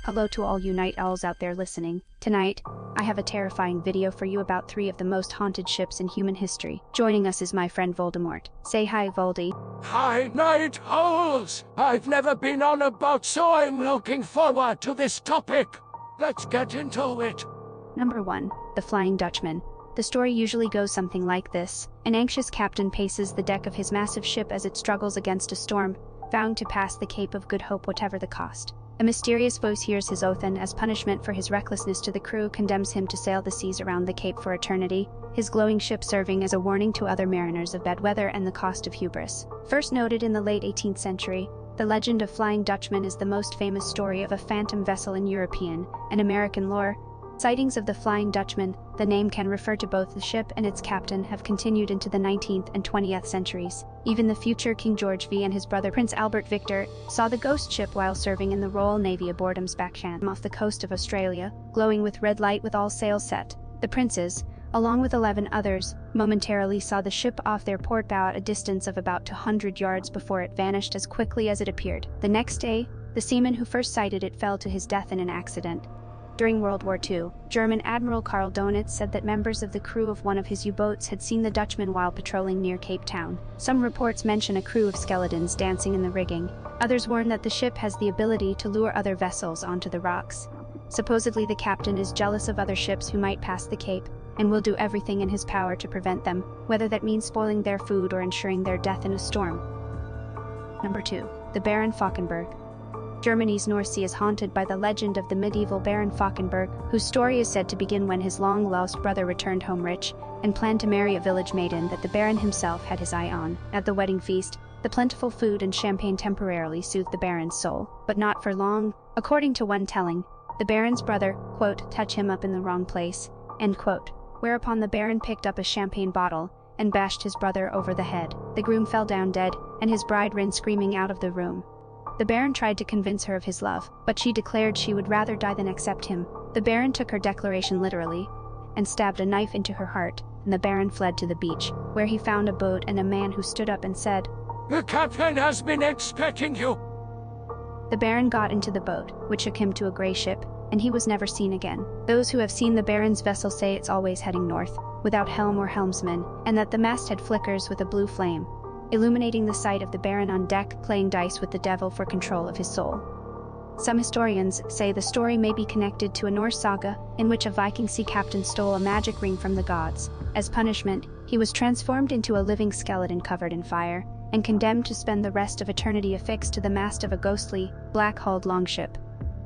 Hello to all you night owls out there listening. Tonight, I have a terrifying video for you about 3 of the most haunted ships in human history. Joining us is my friend Voldemort. Say hi, Voldy. Hi, night owls! I've never been on a boat, so I'm looking forward to this topic. Let's get into it. Number 1. The Flying Dutchman. The story usually goes something like this. An anxious captain paces the deck of his massive ship as it struggles against a storm, vowing to pass the Cape of Good Hope whatever the cost. A mysterious voice hears his oath and, as punishment for his recklessness to the crew, condemns him to sail the seas around the Cape for eternity, his glowing ship serving as a warning to other mariners of bad weather and the cost of hubris. First noted in the late 18th century, the legend of Flying Dutchman is the most famous story of a phantom vessel in European and American lore. Sightings of the Flying Dutchman, the name can refer to both the ship and its captain, have continued into the 19th and 20th centuries. Even the future King George V and his brother Prince Albert Victor saw the ghost ship while serving in the Royal Navy aboard Backsham off the coast of Australia, glowing with red light with all sails set. The princes, along with 11 others, momentarily saw the ship off their port bow at a distance of about 200 yards before it vanished as quickly as it appeared. The next day, the seaman who first sighted it fell to his death in an accident. During World War II, German Admiral Karl Donitz said that members of the crew of one of his U-boats had seen the Dutchman while patrolling near Cape Town. Some reports mention a crew of skeletons dancing in the rigging. Others warn that the ship has the ability to lure other vessels onto the rocks. Supposedly, the captain is jealous of other ships who might pass the Cape, and will do everything in his power to prevent them, whether that means spoiling their food or ensuring their death in a storm. Number 2. The Baron Falkenberg. Germany's North Sea is haunted by the legend of the medieval Baron Falkenberg, whose story is said to begin when his long-lost brother returned home rich and planned to marry a village maiden that the Baron himself had his eye on. At the wedding feast, the plentiful food and champagne temporarily soothed the Baron's soul, but not for long. According to one telling, the Baron's brother, quote, touched him up in the wrong place, end quote, whereupon the Baron picked up a champagne bottle and bashed his brother over the head. The groom fell down dead, and his bride ran screaming out of the room. The Baron tried to convince her of his love, but she declared she would rather die than accept him. The Baron took her declaration literally and stabbed a knife into her heart, and the Baron fled to the beach, where he found a boat and a man who stood up and said, "The captain has been expecting you." The Baron got into the boat, which took him to a gray ship, and he was never seen again. Those who have seen the Baron's vessel say it's always heading north, without helm or helmsman, and that the masthead flickers with a blue flame, illuminating the sight of the Baron on deck playing dice with the devil for control of his soul. Some historians say the story may be connected to a Norse saga in which a Viking sea captain stole a magic ring from the gods. As punishment, he was transformed into a living skeleton covered in fire and condemned to spend the rest of eternity affixed to the mast of a ghostly, black-hulled longship.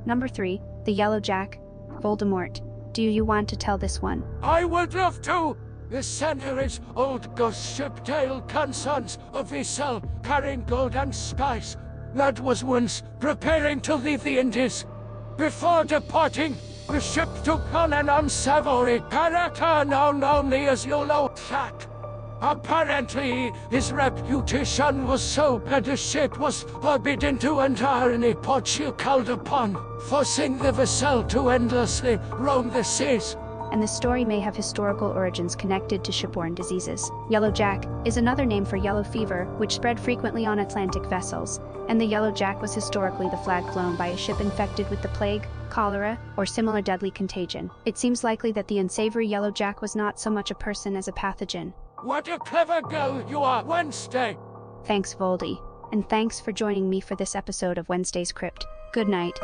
Number 3. The Yellow Jack. Voldemort. Do you want to tell this one? I would love to! The centuries-old ghost ship tale concerns a vessel carrying gold and spice that was once preparing to leave the Indies. Before departing, the ship took on an unsavory character known only as Yellow Jack. Apparently, his reputation was so bad the ship was forbidden to enter any port she called upon, forcing the vessel to endlessly roam the seas. And the story may have historical origins connected to shipborne diseases. Yellow Jack is another name for yellow fever, which spread frequently on Atlantic vessels, and the Yellow Jack was historically the flag flown by a ship infected with the plague, cholera, or similar deadly contagion. It seems likely that the unsavory Yellow Jack was not so much a person as a pathogen. What a clever girl you are, Wednesday! Thanks, Voldy, and thanks for joining me for this episode of Wednesday's Crypt. Good night.